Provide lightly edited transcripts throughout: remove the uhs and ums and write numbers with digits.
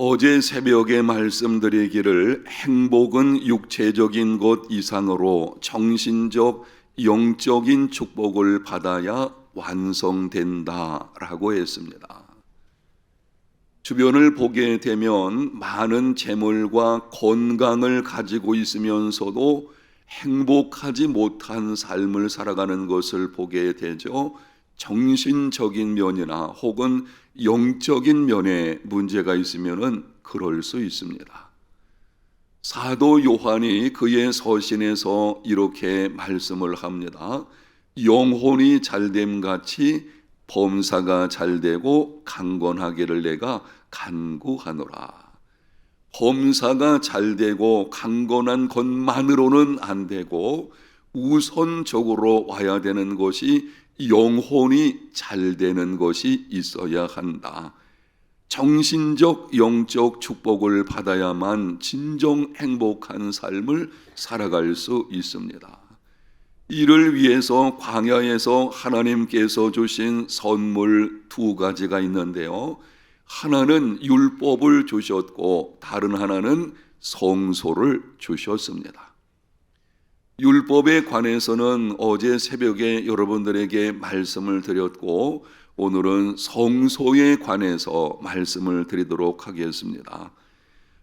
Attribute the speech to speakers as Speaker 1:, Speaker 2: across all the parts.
Speaker 1: 어제 새벽에 말씀드리기를 행복은 육체적인 것 이상으로 정신적, 영적인 축복을 받아야 완성된다라고 했습니다. 주변을 보게 되면 많은 재물과 건강을 가지고 있으면서도 행복하지 못한 삶을 살아가는 것을 보게 되죠. 정신적인 면이나 혹은 영적인 면에 문제가 있으면은 그럴 수 있습니다. 사도 요한이 그의 서신에서 이렇게 말씀을 합니다. 영혼이 잘됨 같이 범사가 잘되고 강건하기를 내가 간구하노라. 범사가 잘되고 강건한 것만으로는 안 되고 우선적으로 와야 되는 것이 영혼이 잘되는 것이 있어야 한다. 정신적, 영적 축복을 받아야만 진정 행복한 삶을 살아갈 수 있습니다. 이를 위해서 광야에서 하나님께서 주신 선물 두 가지가 있는데요. 하나는 율법을 주셨고 다른 하나는 성소를 주셨습니다. 율법에 관해서는 어제 새벽에 여러분들에게 말씀을 드렸고 오늘은 성소에 관해서 말씀을 드리도록 하겠습니다.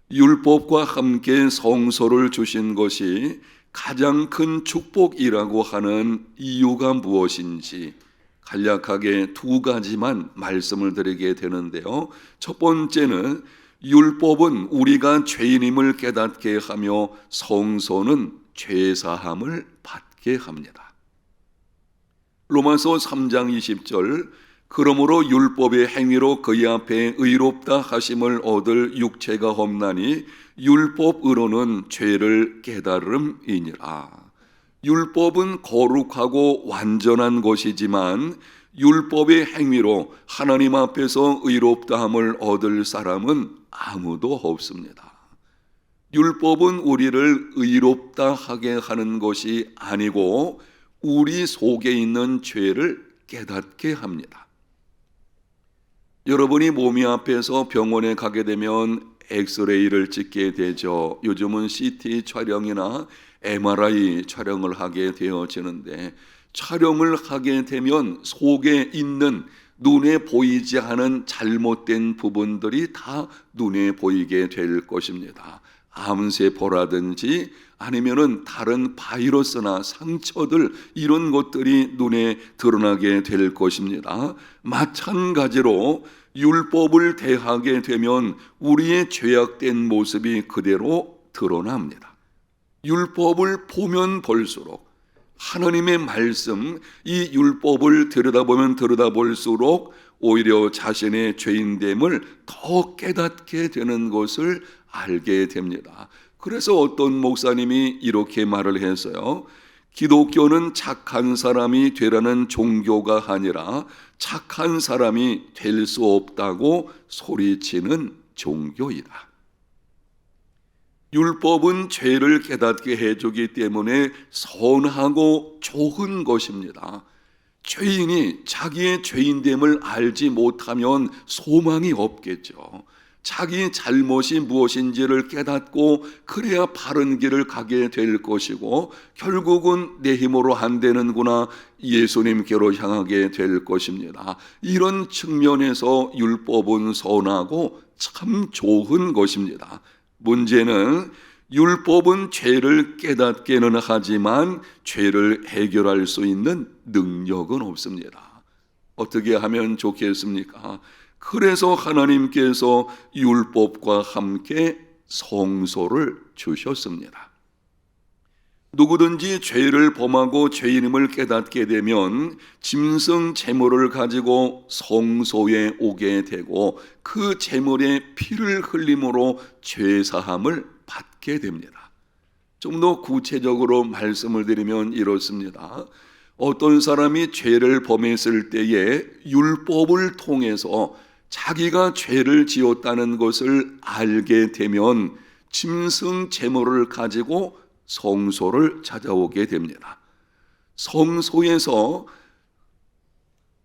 Speaker 1: 율법과 함께 성소를 주신 것이 가장 큰 축복이라고 하는 이유가 무엇인지 간략하게 두 가지만 말씀을 드리게 되는데요. 첫 번째는 율법은 우리가 죄인임을 깨닫게 하며 성소는 죄사함을 받게 합니다. 로마서 3장 20절 그러므로 율법의 행위로 그의 앞에 의롭다 하심을 얻을 육체가 없나니 율법으로는 죄를 깨달음이니라. 율법은 거룩하고 완전한 것이지만 율법의 행위로 하나님 앞에서 의롭다함을 얻을 사람은 아무도 없습니다. 율법은 우리를 의롭다 하게 하는 것이 아니고 우리 속에 있는 죄를 깨닫게 합니다. 여러분이 몸이 아파서 병원에 가게 되면 엑스레이를 찍게 되죠. 요즘은 CT 촬영이나 MRI 촬영을 하게 되어지는데 촬영을 하게 되면 속에 있는 눈에 보이지 않은 잘못된 부분들이 다 눈에 보이게 될 것입니다. 암세포라든지 아니면은 다른 바이러스나 상처들 이런 것들이 눈에 드러나게 될 것입니다. 마찬가지로 율법을 대하게 되면 우리의 죄악된 모습이 그대로 드러납니다. 율법을 보면 볼수록 하나님의 말씀, 이 율법을 들여다보면 들여다볼수록 오히려 자신의 죄인됨을 더 깨닫게 되는 것을 알게 됩니다. 그래서 어떤 목사님이 이렇게 말을 했어요. 기독교는 착한 사람이 되라는 종교가 아니라 착한 사람이 될 수 없다고 소리치는 종교이다. 율법은 죄를 깨닫게 해주기 때문에 선하고 좋은 것입니다. 죄인이 자기의 죄인됨을 알지 못하면 소망이 없겠죠. 자기 잘못이 무엇인지를 깨닫고 그래야 바른 길을 가게 될 것이고 결국은 내 힘으로 안 되는구나 예수님께로 향하게 될 것입니다. 이런 측면에서 율법은 선하고 참 좋은 것입니다. 문제는 율법은 죄를 깨닫게는 하지만 죄를 해결할 수 있는 능력은 없습니다. 어떻게 하면 좋겠습니까? 그래서 하나님께서 율법과 함께 성소를 주셨습니다. 누구든지 죄를 범하고 죄인임을 깨닫게 되면 짐승 제물을 가지고 성소에 오게 되고 그 제물의 피를 흘림으로 죄사함을 받게 됩니다. 좀 더 구체적으로 말씀을 드리면 이렇습니다. 어떤 사람이 죄를 범했을 때에 율법을 통해서 자기가 죄를 지었다는 것을 알게 되면 짐승 제물을 가지고 성소를 찾아오게 됩니다. 성소에서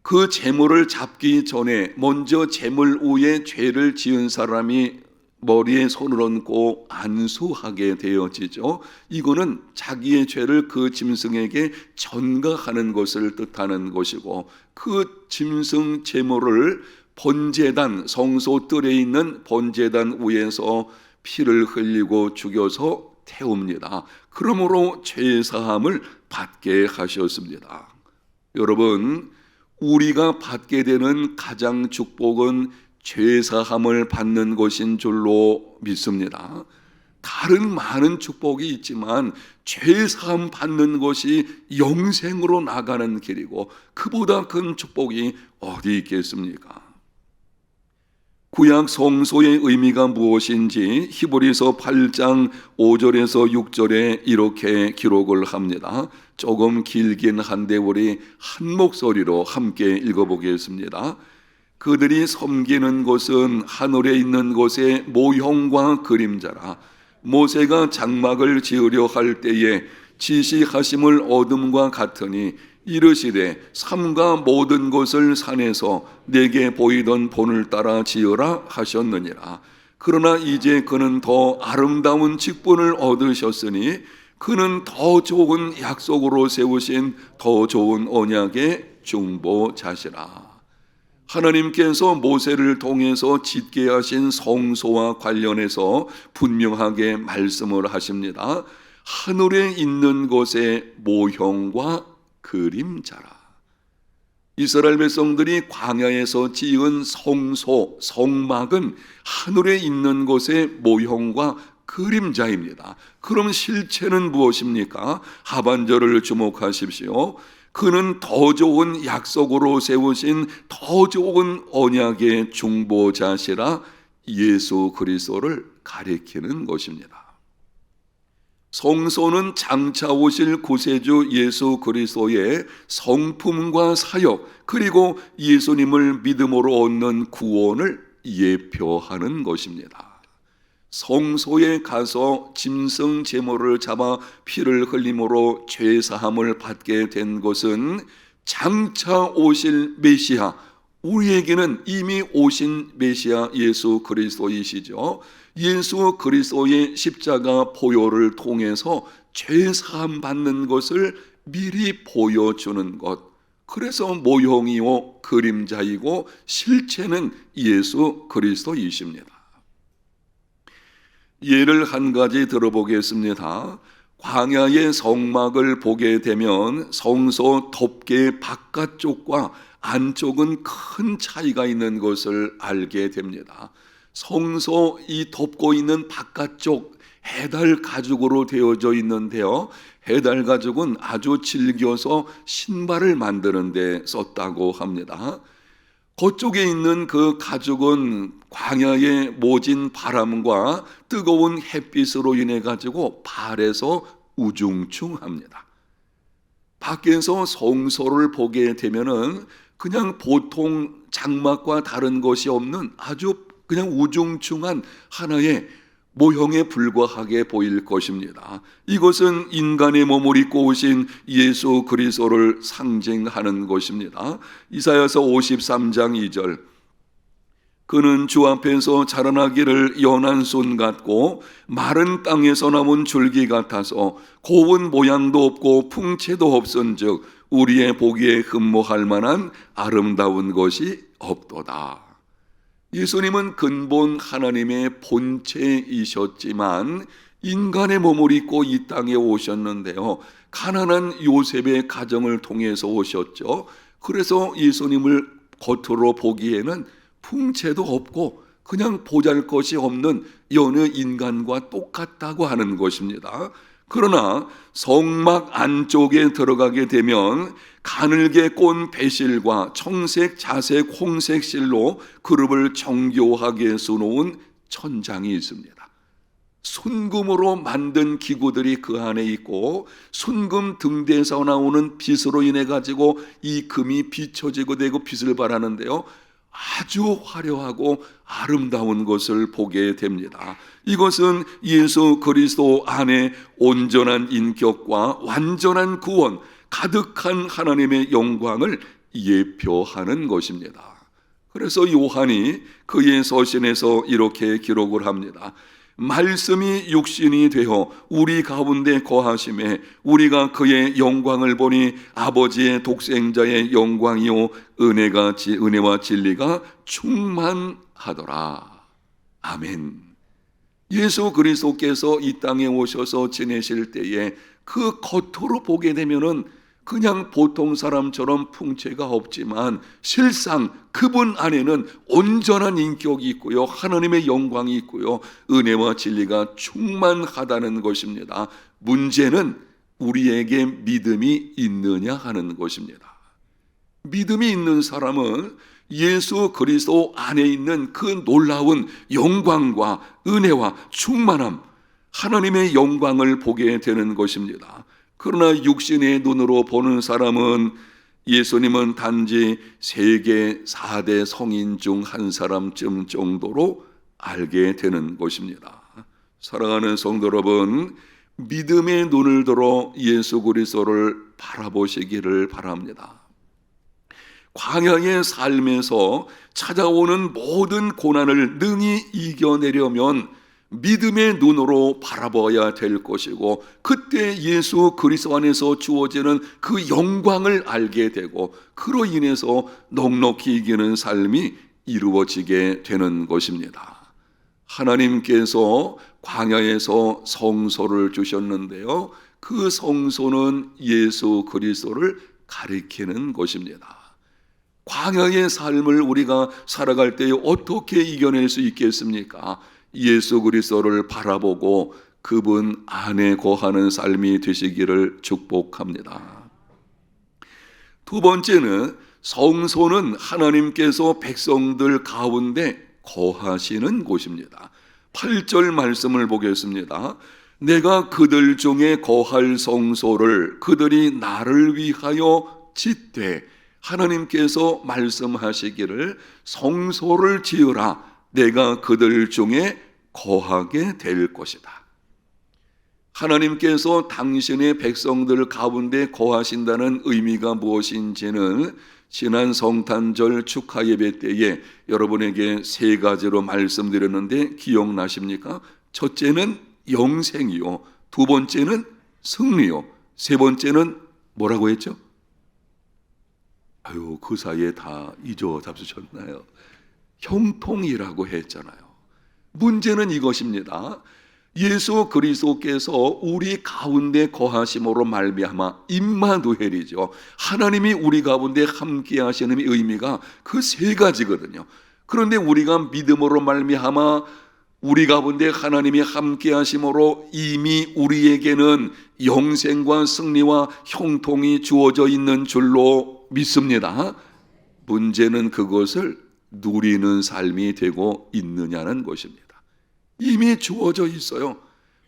Speaker 1: 그 제물을 잡기 전에 먼저 제물 위에 죄를 지은 사람이 머리에 손을 얹고 안수하게 되어지죠. 이거는 자기의 죄를 그 짐승에게 전가하는 것을 뜻하는 것이고, 그 짐승 제물을 번제단, 성소 뜰에 있는 번제단 위에서 피를 흘리고 죽여서 태웁니다. 그러므로 죄 사함을 받게 하셨습니다. 여러분, 우리가 받게 되는 가장 축복은 죄 사함을 받는 것인 줄로 믿습니다. 다른 많은 축복이 있지만 죄 사함 받는 것이 영생으로 나가는 길이고, 그보다 큰 축복이 어디 있겠습니까? 구약 성소의 의미가 무엇인지 히브리서 8장 5절에서 6절에 이렇게 기록을 합니다. 조금 길긴 한데 우리 한 목소리로 함께 읽어보겠습니다. 그들이 섬기는 곳은 하늘에 있는 곳의 모형과 그림자라. 모세가 장막을 지으려 할 때에 지시하심을 얻음과 같으니 이르시되 삼가 모든 것을 산에서 내게 보이던 본을 따라 지으라 하셨느니라. 그러나 이제 그는 더 아름다운 직분을 얻으셨으니 그는 더 좋은 약속으로 세우신 더 좋은 언약의 중보자시라. 하나님께서 모세를 통해서 짓게 하신 성소와 관련해서 분명하게 말씀을 하십니다. 하늘에 있는 것의 모형과 그림자라. 이스라엘 백성들이 광야에서 지은 성소, 성막은 하늘에 있는 것의 모형과 그림자입니다. 그럼 실체는 무엇입니까? 하반절을 주목하십시오. 그는 더 좋은 약속으로 세우신 더 좋은 언약의 중보자시라. 예수 그리스도를 가리키는 것입니다. 성소는 장차 오실 구세주 예수 그리스도의 성품과 사역, 그리고 예수님을 믿음으로 얻는 구원을 예표하는 것입니다. 성소에 가서 짐승 제물을 잡아 피를 흘림으로 죄 사함을 받게 된 것은 장차 오실 메시아, 우리에게는 이미 오신 메시아 예수 그리스도이시죠. 예수 그리스도의 십자가 보혈을 통해서 죄 사함 받는 것을 미리 보여주는 것. 그래서 모형이요 그림자이고 실체는 예수 그리스도이십니다. 예를 한 가지 들어보겠습니다. 광야의 성막을 보게 되면 성소 덮개 바깥쪽과 안쪽은 큰 차이가 있는 것을 알게 됩니다. 성소 이 덮고 있는 바깥쪽 해달 가죽으로 되어져 있는데요, 해달 가죽은 아주 질겨서 신발을 만드는 데 썼다고 합니다. 그쪽에 있는 그 가죽은 광야의 모진 바람과 뜨거운 햇빛으로 인해 가지고 발에서 우중충합니다. 밖에서 성소를 보게 되면은 그냥 보통 장막과 다른 것이 없는 아주 그냥 우중충한 하나의 모형에 불과하게 보일 것입니다. 이것은 인간의 몸을 입고 오신 예수 그리스도를 상징하는 것입니다. 이사야서 53장 2절, 그는 주 앞에서 자라나기를 연한 손 같고 마른 땅에서 나온 줄기 같아서 고운 모양도 없고 풍채도 없은즉 우리의 보기에 흠모할 만한 아름다운 것이 없도다. 예수님은 근본 하나님의 본체이셨지만 인간의 몸을 입고 이 땅에 오셨는데요, 가난한 요셉의 가정을 통해서 오셨죠. 그래서 예수님을 겉으로 보기에는 풍채도 없고 그냥 보잘것이 없는 여느 인간과 똑같다고 하는 것입니다. 그러나 성막 안쪽에 들어가게 되면 가늘게 꼰 배실과 청색, 자색, 홍색 실로 그룹을 정교하게 수놓은 천장이 있습니다. 순금으로 만든 기구들이 그 안에 있고 순금 등대에서 나오는 빛으로 인해 가지고 이 금이 비춰지고 되고 빛을 발하는데요, 아주 화려하고 아름다운 것을 보게 됩니다. 이것은 예수 그리스도 안에 온전한 인격과 완전한 구원, 가득한 하나님의 영광을 예표하는 것입니다. 그래서 요한이 그의 서신에서 이렇게 기록을 합니다. 말씀이 육신이 되어 우리 가운데 거하심에 우리가 그의 영광을 보니 아버지의 독생자의 영광이요 은혜와 진리가 충만하더라. 아멘. 예수 그리스도께서 이 땅에 오셔서 지내실 때에 그 겉으로 보게 되면은 그냥 보통 사람처럼 풍채가 없지만 실상 그분 안에는 온전한 인격이 있고요, 하나님의 영광이 있고요, 은혜와 진리가 충만하다는 것입니다. 문제는 우리에게 믿음이 있느냐 하는 것입니다. 믿음이 있는 사람은 예수 그리스도 안에 있는 그 놀라운 영광과 은혜와 충만함, 하나님의 영광을 보게 되는 것입니다. 그러나 육신의 눈으로 보는 사람은 예수님은 단지 세계 4대 성인 중 한 사람쯤 정도로 알게 되는 것입니다. 사랑하는 성도 여러분, 믿음의 눈을 들어 예수 그리스도를 바라보시기를 바랍니다. 광야의 삶에서 찾아오는 모든 고난을 능히 이겨내려면 믿음의 눈으로 바라봐야 될 것이고, 그때 예수 그리스도 안에서 주어지는 그 영광을 알게 되고, 그로 인해서 넉넉히 이기는 삶이 이루어지게 되는 것입니다. 하나님께서 광야에서 성소를 주셨는데요, 그 성소는 예수 그리스도를 가리키는 것입니다. 광야의 삶을 우리가 살아갈 때 어떻게 이겨낼 수 있겠습니까? 예수 그리스도를 바라보고 그분 안에 거하는 삶이 되시기를 축복합니다. 두 번째는, 성소는 하나님께서 백성들 가운데 거하시는 곳입니다. 8절 말씀을 보겠습니다. 내가 그들 중에 거할 성소를 그들이 나를 위하여 짓되, 하나님께서 말씀하시기를 성소를 지으라, 내가 그들 중에 거하게 될 것이다. 하나님께서 당신의 백성들 가운데 거하신다는 의미가 무엇인지는 지난 성탄절 축하 예배 때에 여러분에게 세 가지로 말씀드렸는데 기억나십니까? 첫째는 영생이요, 두 번째는 승리요, 세 번째는 뭐라고 했죠? 그 사이에 다 잊어 잡수셨나요? 형통이라고 했잖아요. 문제는 이것입니다. 예수 그리스도께서 우리 가운데 거하심으로 말미암아 임마누엘이죠. 하나님이 우리 가운데 함께 하시는 의미가 그 세 가지거든요. 그런데 우리가 믿음으로 말미암아 우리 가운데 하나님이 함께 하심으로 이미 우리에게는 영생과 승리와 형통이 주어져 있는 줄로 믿습니다. 문제는 그것을 누리는 삶이 되고 있느냐는 것입니다. 이미 주어져 있어요.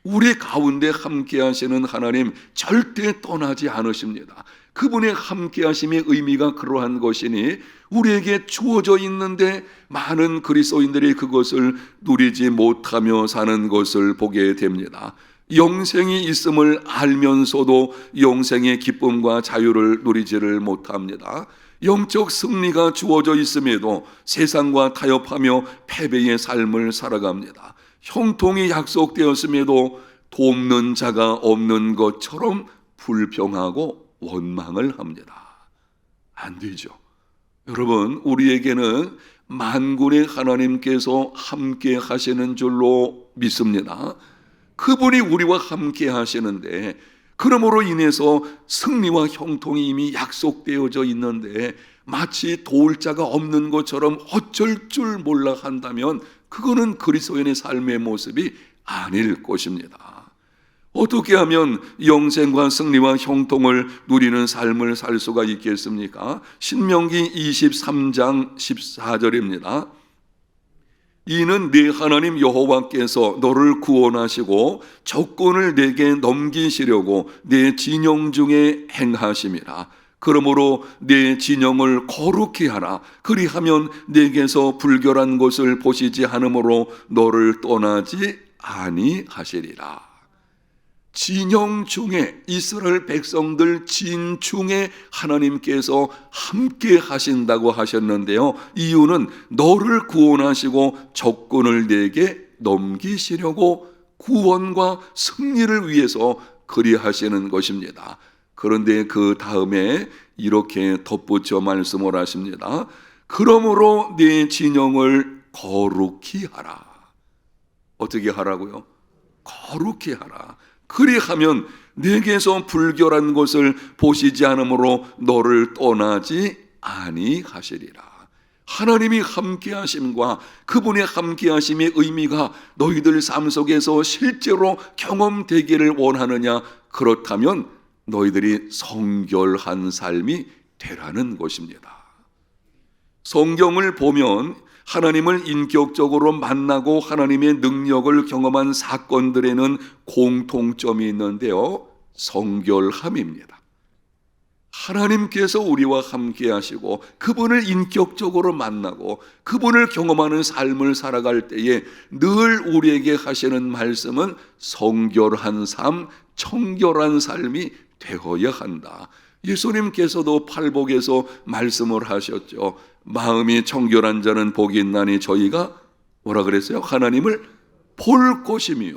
Speaker 1: 우리 가운데 함께 하시는 하나님 절대 떠나지 않으십니다. 그분의 함께 하심의 의미가 그러한 것이니 우리에게 주어져 있는데 많은 그리스도인들이 그것을 누리지 못하며 사는 것을 보게 됩니다. 영생이 있음을 알면서도 영생의 기쁨과 자유를 누리지를 못합니다. 영적 승리가 주어져 있음에도 세상과 타협하며 패배의 삶을 살아갑니다. 형통이 약속되었음에도 돕는 자가 없는 것처럼 불평하고 원망을 합니다. 안 되죠. 여러분, 우리에게는 만군의 하나님께서 함께 하시는 줄로 믿습니다. 그분이 우리와 함께 하시는데, 그러므로 인해서 승리와 형통이 이미 약속되어져 있는데 마치 도울 자가 없는 것처럼 어쩔 줄 몰라 한다면 그거는 그리스도인의 삶의 모습이 아닐 것입니다. 어떻게 하면 영생과 승리와 형통을 누리는 삶을 살 수가 있겠습니까? 신명기 23장 14절입니다. 이는 네 하나님 여호와께서 너를 구원하시고 적군을 내게 넘기시려고 네 진영 중에 행하심이라. 그러므로 네 진영을 거룩히 하라. 그리하면 네게서 불결한 것을 보시지 않으므로 너를 떠나지 아니하시리라. 진영 중에, 이스라엘 백성들 진중에 하나님께서 함께 하신다고 하셨는데요, 이유는 너를 구원하시고 적군을 내게 넘기시려고 구원과 승리를 위해서 그리하시는 것입니다. 그런데 그 다음에 이렇게 덧붙여 말씀을 하십니다. 그러므로 네 진영을 거룩히 하라. 어떻게 하라고요? 거룩히 하라. 그리하면 내게서 불결한 것을 보시지 않으므로 너를 떠나지 아니하시리라. 하나님이 함께하심과 그분의 함께하심의 의미가 너희들 삶 속에서 실제로 경험되기를 원하느냐? 그렇다면 너희들이 성결한 삶이 되라는 것입니다. 성경을 보면 하나님을 인격적으로 만나고 하나님의 능력을 경험한 사건들에는 공통점이 있는데요, 성결함입니다. 하나님께서 우리와 함께 하시고 그분을 인격적으로 만나고 그분을 경험하는 삶을 살아갈 때에 늘 우리에게 하시는 말씀은 성결한 삶, 청결한 삶이 되어야 한다. 예수님께서도 팔복에서 말씀을 하셨죠. 마음이 청결한 자는 복이 있나니 저희가 뭐라 그랬어요? 하나님을 볼 것이며.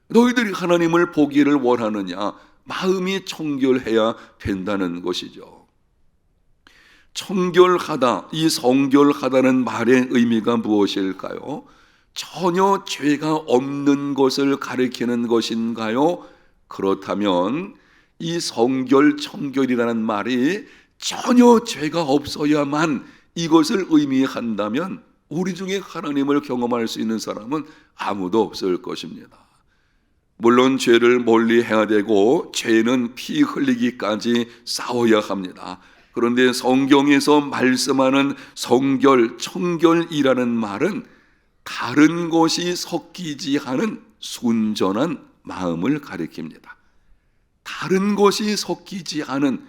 Speaker 1: 너희들이 하나님을 보기를 원하느냐? 마음이 청결해야 된다는 것이죠. 청결하다, 이 성결하다는 말의 의미가 무엇일까요? 전혀 죄가 없는 것을 가리키는 것인가요? 그렇다면 이 성결, 청결이라는 말이 전혀 죄가 없어야만 이것을 의미한다면 우리 중에 하나님을 경험할 수 있는 사람은 아무도 없을 것입니다. 물론 죄를 멀리 해야 되고 죄는 피 흘리기까지 싸워야 합니다. 그런데 성경에서 말씀하는 성결, 청결이라는 말은 다른 것이 섞이지 않은 순전한 마음을 가리킵니다. 다른 것이 섞이지 않은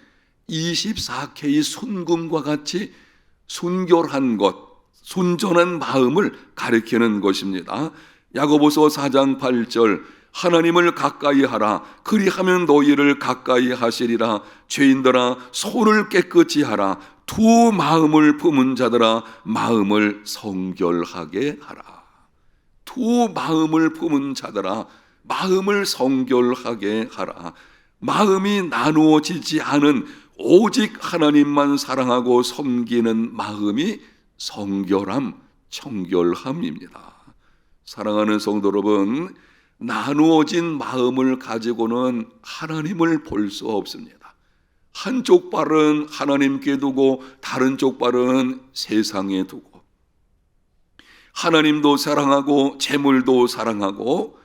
Speaker 1: 24K 순금과 같이 순결한 것, 순전한 마음을 가리키는 것입니다. 야고보서 4장 8절, 하나님을 가까이 하라. 그리하면 너희를 가까이 하시리라. 죄인들아 손을 깨끗이 하라. 두 마음을 품은 자들아 마음을 성결하게 하라. 두 마음을 품은 자들아 마음을 성결하게 하라. 마음이 나누어지지 않은 오직 하나님만 사랑하고 섬기는 마음이 성결함, 청결함입니다. 사랑하는 성도 여러분, 나누어진 마음을 가지고는 하나님을 볼 수 없습니다. 한쪽 발은 하나님께 두고 다른 쪽 발은 세상에 두고, 하나님도 사랑하고 재물도 사랑하고,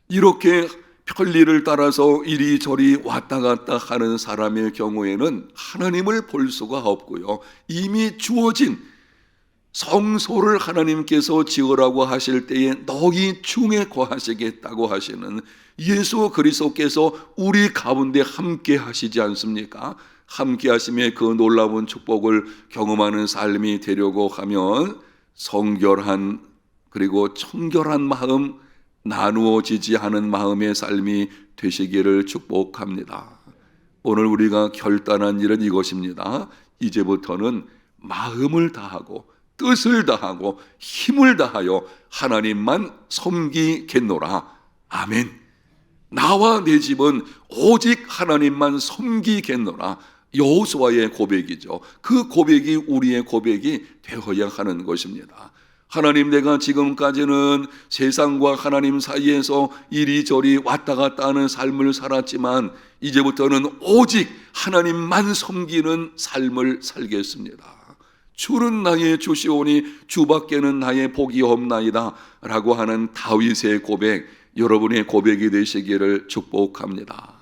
Speaker 1: 이렇게 편리를 따라서 이리저리 왔다 갔다 하는 사람의 경우에는 하나님을 볼 수가 없고요, 이미 주어진 성소를 하나님께서 지으라고 하실 때에 너희 중에 거하시겠다고 하시는 예수 그리스도께서 우리 가운데 함께 하시지 않습니까? 함께 하심의 그 놀라운 축복을 경험하는 삶이 되려고 하면 성결한, 그리고 청결한 마음, 나누어지지 않은 마음의 삶이 되시기를 축복합니다. 오늘 우리가 결단한 일은 이것입니다. 이제부터는 마음을 다하고 뜻을 다하고 힘을 다하여 하나님만 섬기겠노라. 아멘. 나와 내 집은 오직 하나님만 섬기겠노라. 여호수아의 고백이죠. 그 고백이 우리의 고백이 되어야 하는 것입니다. 하나님, 내가 지금까지는 세상과 하나님 사이에서 이리저리 왔다 갔다 하는 삶을 살았지만 이제부터는 오직 하나님만 섬기는 삶을 살겠습니다. 주는 나의 주시오니 주밖에는 나의 복이 없나이다 라고 하는 다윗의 고백, 여러분의 고백이 되시기를 축복합니다.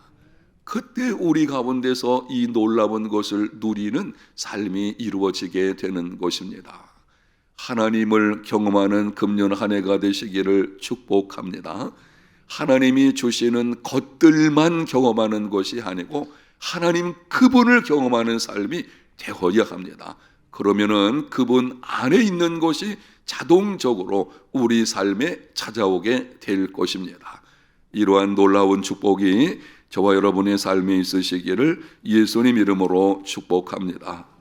Speaker 1: 그때 우리 가운데서 이 놀라운 것을 누리는 삶이 이루어지게 되는 것입니다. 하나님을 경험하는 금년 한 해가 되시기를 축복합니다. 하나님이 주시는 것들만 경험하는 것이 아니고 하나님 그분을 경험하는 삶이 되어야 합니다. 그러면은 그분 안에 있는 것이 자동적으로 우리 삶에 찾아오게 될 것입니다. 이러한 놀라운 축복이 저와 여러분의 삶에 있으시기를 예수님 이름으로 축복합니다.